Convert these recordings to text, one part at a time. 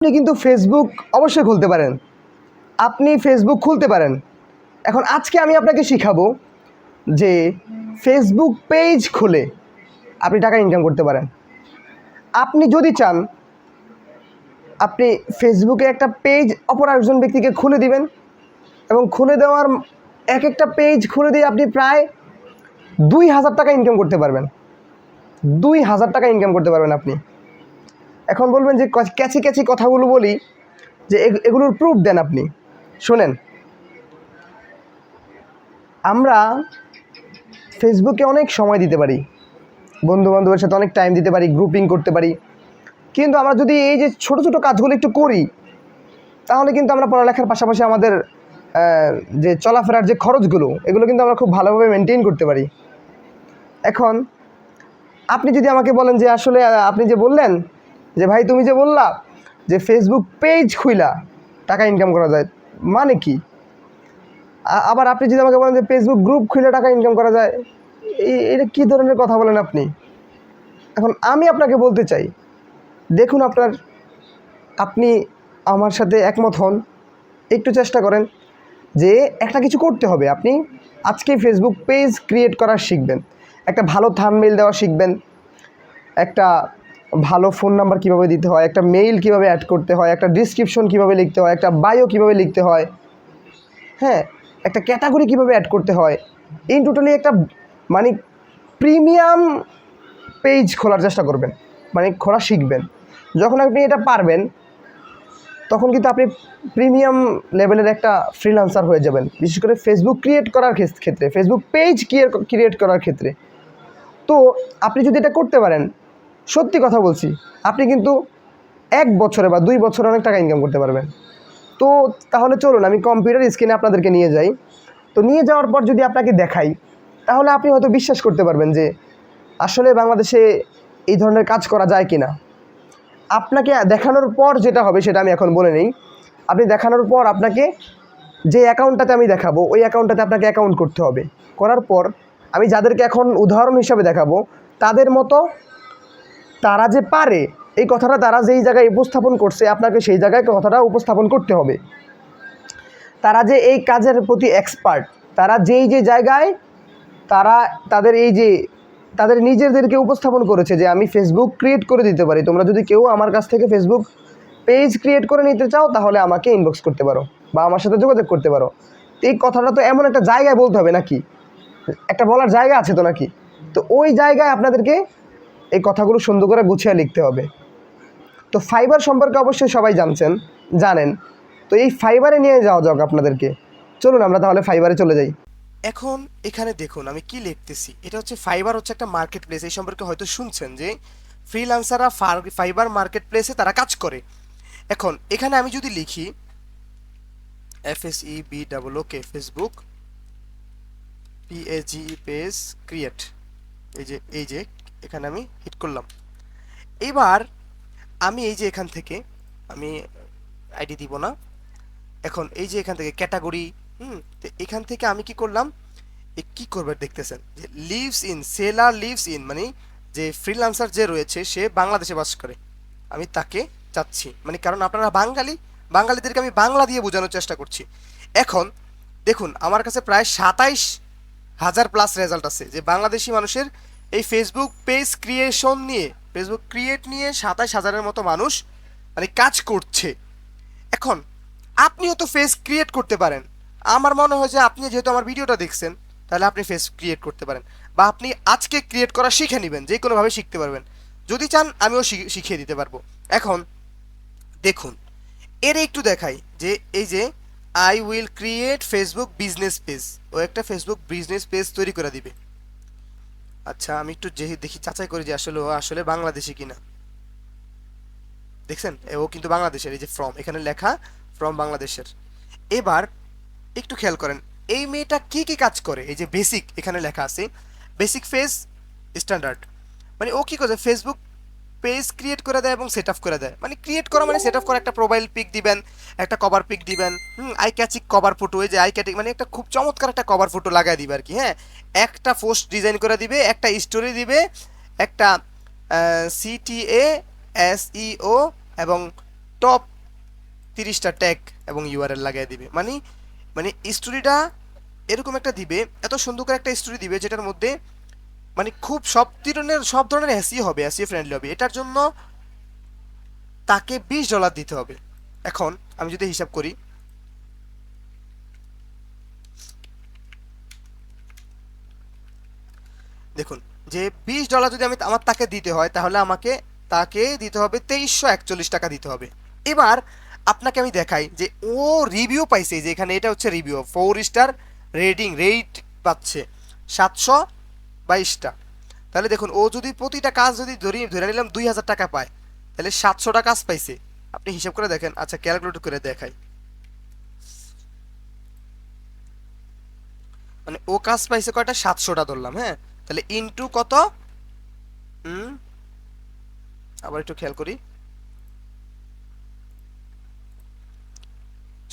আপনি কিন্তু ফেসবুক অবশ্যই খুলতে পারেন, আপনি ফেসবুক খুলতে পারেন। এখন আজকে আমি আপনাকে শিখাবো যে ফেসবুক পেজ খুলে আপনি টাকা ইনকাম করতে পারেন। আপনি যদি চান আপনি ফেসবুকে একটা পেজ অপর একজন ব্যক্তিকে খুলে দিবেন এবং খুলে দেওয়ার একটা পেজ খুলে দিয়ে আপনি প্রায় 2000 টাকা ইনকাম করতে পারবেন। 2000 টাকা ইনকাম করতে পারবেন আপনি। এখন বলবেন যে ক্যাচি ক্যাচি কথাগুলো বলি, যে এগুলোর প্রুফ দেন আপনি। শোনেন, আমরা ফেসবুকে অনেক সময় দিতে পারি, বন্ধুবান্ধবের সাথে অনেক টাইম দিতে পারি, গ্রুপিং করতে পারি, কিন্তু আমরা যদি এই যে ছোটো ছোটো কাজগুলো একটু করি তাহলে কিন্তু আমরা পড়ালেখার পাশাপাশি আমাদের যে চলাফেরার যে খরচগুলো এগুলো কিন্তু আমরা খুব ভালোভাবে মেনটেন করতে পারি। এখন আপনি যদি আমাকে বলেন যে আসলে আপনি যে বললেন যে ভাই তুমি যে বললা যে ফেসবুক পেজ খুইলা টাকা ইনকাম করা যায়, মানে কি? আবার আপনি যদি আমাকে বলেন যে ফেসবুক গ্রুপ খুলে টাকা ইনকাম করা যায়, এটা কী ধরনের কথা বলেন আপনি? এখন আমি আপনাকে বলতে চাই, দেখুন আপনি আমার সাথে একমত হন, একটু চেষ্টা করেন যে একটা কিছু করতে হবে। আপনি আজকে ফেসবুক পেজ ক্রিয়েট করা শিখবেন, একটা ভালো থাম্বনেইল দেওয়া শিখবেন, একটা ভালো ফোন নাম্বার কীভাবে দিতে হয়, একটা মেইল কীভাবে অ্যাড করতে হয়, একটা ডিসক্রিপশন কীভাবে লিখতে হয়, একটা বায়ো কীভাবে লিখতে হয়, হ্যাঁ, একটা ক্যাটাগরি কীভাবে অ্যাড করতে হয়, ইন টোটালি একটা মানে প্রিমিয়াম পেজ খোলার চেষ্টা করবেন, মানে খোলা শিখবেন। যখন আপনি এটা পারবেন তখন কিন্তু আপনি প্রিমিয়াম লেভেলের একটা ফ্রিল্যান্সার হয়ে যাবেন, বিশেষ করে ফেসবুক ক্রিয়েট করার ক্ষেত্রে, ফেসবুক পেজ ক্রিয়েট করার ক্ষেত্রে। তো আপনি যদি এটা করতে পারেন, সত্যি কথা বলছি, আপনি কিন্তু 1 বছরে বা 2 বছরে অনেক টাকা ইনকাম করতে পারবেন। তো তাহলে চলুন আমি কম্পিউটার স্ক্রিনে আপনাদেরকে নিয়ে যাই। তো নিয়ে যাওয়ার পর যদি আপনাকে দেখাই তাহলে আপনি হয়তো বিশ্বাস করতে পারবেন যে আসলে বাংলাদেশে এই ধরনের কাজ করা যায় কি না। আপনাকে দেখানোর পর যেটা হবে সেটা আমি এখন বলে নেই। আপনি দেখানোর পর আপনাকে যে অ্যাকাউন্টটাতে আমি দেখাবো ওই অ্যাকাউন্টটাতে আপনাকে অ্যাকাউন্ট করতে হবে। করার পর আমি যাদেরকে এখন উদাহরণ হিসাবে দেখাবো তাদের মতো তারা যে পারে এই কথাটা তারা যেই জায়গায় উপস্থাপন করছে আপনাকে সেই জায়গায় কথাটা উপস্থাপন করতে হবে। তারা যে এই কাজের প্রতি এক্সপার্ট, তারা যেই যে জায়গায় তারা তাদের নিজেদেরকে উপস্থাপন করেছে যে আমি ফেসবুক ক্রিয়েট করে দিতে পারি, তোমরা যদি কেউ আমার কাছ থেকে ফেসবুক পেজ ক্রিয়েট করে নিতে চাও তাহলে আমাকে ইনবক্স করতে পারো বা আমার সাথে যোগাযোগ করতে পারো। এই কথাটা তো এমন একটা জায়গায় বলতে হবে নাকি, একটা বলার জায়গা আছে তো নাকি? তো ওই জায়গায় আপনাদেরকে এই কথাগুলো সুন্দর করে গুছিয়ে লিখতে হবে। তো ফাইবার সম্পর্কে অবশ্যই সবাই জানেন। তো এই ফাইবারে নিয়ে যাওয়া যাক আপনাদেরকে। চলুন আমরা তাহলে ফাইবারে চলে যাই। এখন এখানে দেখুন আমি কি লিখতেছি, এটা হচ্ছে ফাইবার হচ্ছে একটা মার্কেট প্লেস। এই সম্পর্কে হয়তো শুনছেন যে ফ্রিল্যান্সাররা ফাইবার মার্কেট প্লেসে তারা কাজ করে। এখন এখানে আমি যদি লিখি FSEBOOK Facebook PAGE page create, এই যে এখানে আমি হিট করলাম। এবার আমি এই যে এখান থেকে আমি আইডি দিব না, এখন এই যে এখান থেকে ক্যাটাগরি, তো এখান থেকে আমি কি করলাম, কি করবে দেখতেছেন যে সেলার লিভস ইন, মানে যে ফ্রিল্যান্সার যে রয়েছে সে বাংলাদেশে বাস করে, আমি তাকে চাচ্ছি, মানে কারণ আপনারা বাঙালিদেরকে আমি বাংলা দিয়ে বোঝানোর চেষ্টা করছি। এখন দেখুন আমার কাছে প্রায় 27,000 প্লাস রেজাল্ট আছে যে বাংলাদেশি মানুষের এই ফেসবুক পেজ ফেসবুক ক্রিয়েট নিয়ে 27,000-এর মতো মানুষ মানে কাজ করছে। এখন আপনিও তো ফেস ক্রিয়েট করতে পারেন। আমার মনে হয় যে আপনি যেহেতু আমার ভিডিওটা দেখছেন তাহলে আপনি ফেস ক্রিয়েট করতে পারেন, বা আপনি আজকে ক্রিয়েট করা শিখে নেবেন, যে কোনোভাবে শিখতে পারবেন। যদি চান আমিও শিখিয়ে দিতে পারবো। এখন দেখুন এর একটু দেখাই যে এই যে I will create Facebook business page, ও একটা ফেসবুক বিজনেস পেজ তৈরি করে দিবে। আচ্ছা আমি একটু দেখি যাচাই করি যে আসলে ও আসলে বাংলাদেশি কিনা। দেখছেন ও কিন্তু বাংলাদেশের, এই যে ফ্রম এখানে লেখা ফ্রম বাংলাদেশের। এবার একটু খেয়াল করেন এই মেয়েটা কি কি কাজ করে, এই যে বেসিক এখানে লেখা আছে বেসিক ফেজ স্ট্যান্ডার্ড, মানে ও কি করে ফেসবুক পেজ ক্রিয়েট করে দেয় এবং সেট আপ করে দেয়। মানে ক্রিয়েট করা মানে সেট আপ করা, একটা প্রোফাইল পিক দিবেন, একটা কভার পিক দিবেন, আই ক্যাচিং কভার ফটো, এই যে আই ক্যাচিং মানে একটা খুব চমৎকার একটা কভার ফটো লাগাই দিবে আর কি। হ্যাঁ, একটা পোস্ট ডিজাইন করে দিবে, একটা স্টোরি দিবে, একটা CTA SEO এবং টপ 30টা ট্যাগ এবং ইউআরএল লাগিয়ে দিবে। মানে মানে স্টোরিটা এরকম একটা দিবে, এত সুন্দর করে একটা স্টোরি দিবে যেটার মধ্যে মানে খুব সব ধরনের এসইও হবে, এসইও ফ্রেন্ডলি হবে। এটার জন্য তাকে $20 দিতে হবে। এখন আমি যদি হিসাব করি, দেখুন যে $20 যদি আমার তাকে দিতে হয়, তাহলে তাকে দিতে হবে 2341 টাকা দিতে হবে। এবার আপনাকে আমি দেখাই যে ও রিভিউ পাইছে, যে এখানে এটা হচ্ছে রিভিউ, 4 স্টার রেট পাচ্ছে 722টা। তাহলে দেখুন ও যদি প্রতিটা কাজ যদি ধরে নিলাম 2000 টাকা পায়, তাহলে 700টা কাজ পাইছে। আপনি হিসাব করে দেখেন। আচ্ছা, ক্যালকুলেট করে দেখাই। মানে ও কাজ পাইছে কয়টা, 700টা ধরলাম, হ্যাঁ। তাহলে ইনটু কত, আবার একটু খেয়াল করি,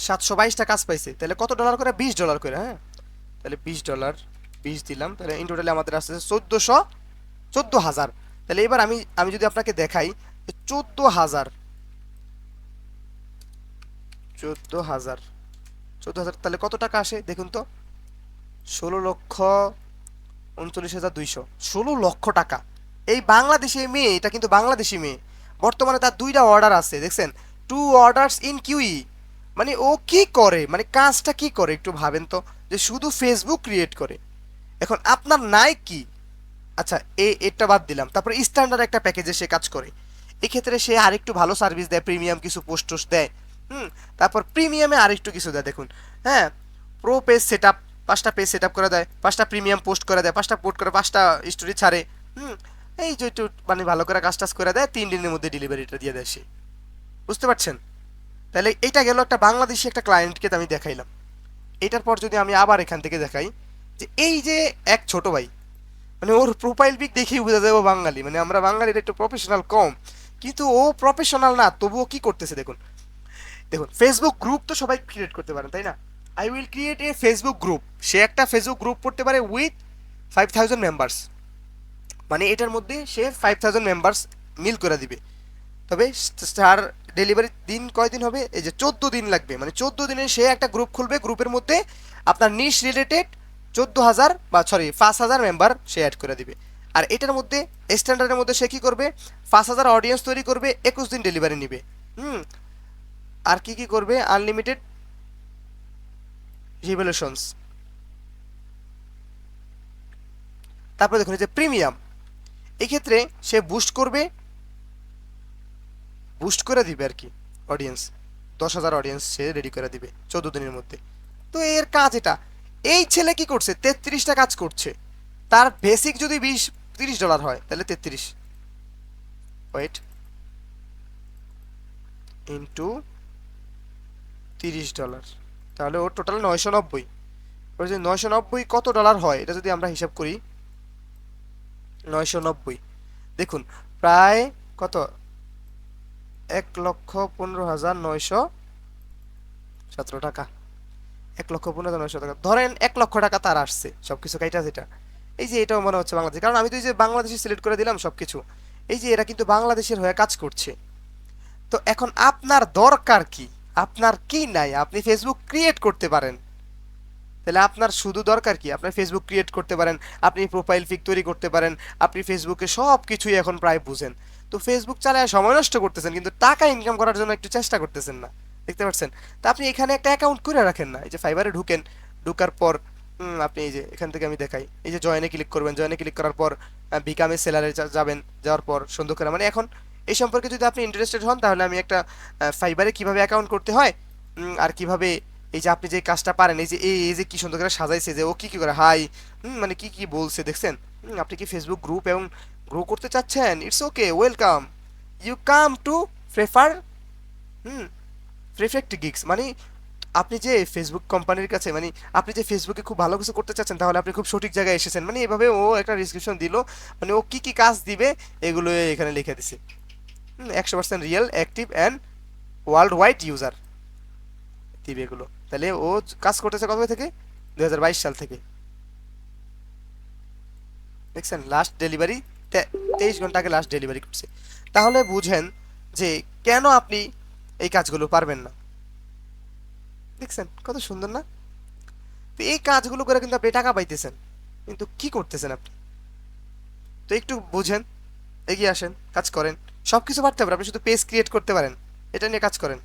722টা কাজ পাইছে, তাহলে কত ডলার করে, $20 করে, হ্যাঁ। তাহলে $20, 20 দিলাম, তাহলে ইন টোটালে আমাদের আসছে 14,000। তাহলে এবার আমি যদি আপনাকে দেখাই 14,000, 14,000 তাহলে কত টাকা আসে দেখুন তো, 16,39,200, 16 লক্ষ টাকা। এই বাংলাদেশি মেয়ে, এটা কিন্তু বাংলাদেশি মেয়ে, বর্তমানে তার 2টা অর্ডার আছে, দেখছেন, 2 অর্ডারস ইন কিউই। মানে ও কি করে, মানে কাজটা কি করে একটু ভাবেন তো, যে শুধু ফেসবুক ক্রিয়েট করে। এখন আপনার নাই কি, আচ্ছা এটা বাদ দিলাম, তারপরে স্ট্যান্ডার্ড একটা প্যাকেজে সে কাজ করে, এক্ষেত্রে সে আরেকটু ভালো সার্ভিস দেয়, প্রিমিয়াম কিছু পোস্ট দেয়, তারপর প্রিমিয়ামে আরেকটু কিছু দেয়, দেখুন, হ্যাঁ, প্রো পেজ সেট আপ, 5টা পেজ সেট আপ করে দেয়, 5টা প্রিমিয়াম পোস্ট করে দেয়, 5টা পোস্ট করে 5টা স্টোরি ছাড়ে, এই যে একটু মানে ভালো করে কাজ টাজ করে দেয়, 3 দিনের মধ্যে ডেলিভারিটা দিয়ে দেয় সে। বুঝতে পারছেন? তাহলে এইটা গেল একটা বাংলাদেশি একটা ক্লায়েন্টকে আমি দেখাইলাম। এটার পর যদি আমি আবার এখান থেকে দেখাই, যে এই যে এক ছোট ভাই, মানে ওর প্রোফাইল পিক দেখেই বোঝা যায় ও বাঙালি, মানে আমরা বাঙালির একটু প্রফেশনাল কম, কিন্তু ও প্রফেশনাল না, তবুও কি করতেছে দেখুন। দেখুন, ফেসবুক গ্রুপ তো সবাই ক্রিয়েট করতে পারেন, তাই না? I will create a Facebook group. সে একটা ফেসবুক গ্রুপ করতে পারে উইথ 5,000 মেম্বার্স, মানে এটার মধ্যে সে 5,000 মেম্বার্স মিল করে দিবে। তবে তার ডেলিভারি দিন কয়দিন হবে, এই যে 14 দিন লাগবে, মানে 14 দিনে সে একটা গ্রুপ খুলবে, গ্রুপের মধ্যে আপনার নিশ রিলেটেড 5,000 মেম্বার সে অ্যাড করে দিবে। আর এটার মধ্যে স্ট্যান্ডার্ডের মধ্যে সে কি করবে, 5,000 অডিয়েন্স তৈরি করবে, 21 দিন ডেলিভারি নিবে। আর কি কি করবে, আনলিমিটেড রিভলিউশনস। তারপরে দেখুন এই যে প্রিমিয়াম, এক্ষেত্রে সে বুস্ট করে দিবে আর কি অডিয়েন্স, 10,000 অডিয়েন্স সে রেডি করে দিবে 14 দিনের মধ্যে। তো এর কাজ এটা। এই ছেলে কি করছে, 33টা কাজ করছে। তার বেসিক যদি $30 হয়, তাহলে 33 ওয়েট ইন্টু $30, তাহলে ওর টোটাল 990। ওর যদি 990 কত ডলার হয়, এটা যদি আমরা হিসাব করি, 990 দেখুন প্রায় কত, 1,15,917 টাকা, 1,15,900 টাকা ধরেন, 1 লক্ষ টাকা তার আসছে সবকিছু কাইটা যেটা। এই যে এটাও মনে হচ্ছে বাংলাদেশ, কারণ আমি তো এই যে বাংলাদেশি সিলেক্ট করে দিলাম সবকিছু, এই যে এরা কিন্তু বাংলাদেশের হয়ে কাজ করছে। তো এখন আপনার দরকার কি, আপনার কি নাই, আপনি ফেসবুক ক্রিয়েট করতে পারেন, তাহলে আপনার শুধু দরকার কি, আপনি ফেসবুক ক্রিয়েট করতে পারেন, আপনি প্রোফাইল পিক তৈরি করতে পারেন, আপনি ফেসবুকে সব কিছুই এখন প্রায় বুঝেন। তো ফেসবুক চালায় সময় নষ্ট করতেছেন, কিন্তু টাকা ইনকাম করার জন্য একটু চেষ্টা করতেছেন না, দেখতে পাচ্ছেন? তা আপনি এখানে একটা অ্যাকাউন্ট করে রাখেন না, এই যে ফাইবারে ঢুকেন, ঢুকার পর আপনি এই যে এখান থেকে আমি দেখাই, এই যে জয়েনে ক্লিক করবেন, জয়েনে ক্লিক করার পর বিকামে সেলারে যাবেন, যাওয়ার পর সুন্দর করে, মানে এখন এই সম্পর্কে যদি আপনি ইন্টারেস্টেড হন, তাহলে আমি একটা ফাইবারে কিভাবে অ্যাকাউন্ট করতে হয়, আর কিভাবে এই যে আপনি যে কাজটা পারেন, এই যে কি সুন্দর করে সাজাইছে, যে ও কি কি করে হাই, মানে কি কি বলছে দেখছেন। আপনি কি ফেসবুক গ্রুপ এবং গ্রো করতে চাচ্ছেন, it's okay, welcome, you come to prefer perfect gigs. মানে আপনি যে ফেসবুক কোম্পানির কাছে, মানে আপনি যে ফেসবুকে খুব ভালো কিছু করতে চাচ্ছেন, তাহলে আপনি খুব সঠিক জায়গায় এসেছেন। মানে এভাবে ও একটা ডিসক্রিপশন দিল, মানে ও কি কি কাজ দিবে এগুলো এখানে লিখে দিছে। 100% real, active and world wide user দিবে এগুলো। তাহলে ও কাজ করতেছে কবে থেকে, 2022 সাল থেকে, দেখছেন? লাস্ট ডেলিভারি 23 ঘন্টা আগে লাস্ট ডেলিভারি করছে। তাহলে বুঝেন যে কেন আপনি এই কাজগুলো পারবেন না। দেখছেন কত সুন্দর না? তো এই কাজগুলো করে কিন্তু আপনি টাকা পাইতেছেন, কিন্তু কি করতেছেন আপনি? তো একটু বুঝেন, এগিয়ে আসেন, কাজ করেন। সব কিছু পারতে পারেন, আপনি শুধু পেজ ক্রিয়েট করতে পারেন, এটা নিয়ে কাজ করেন।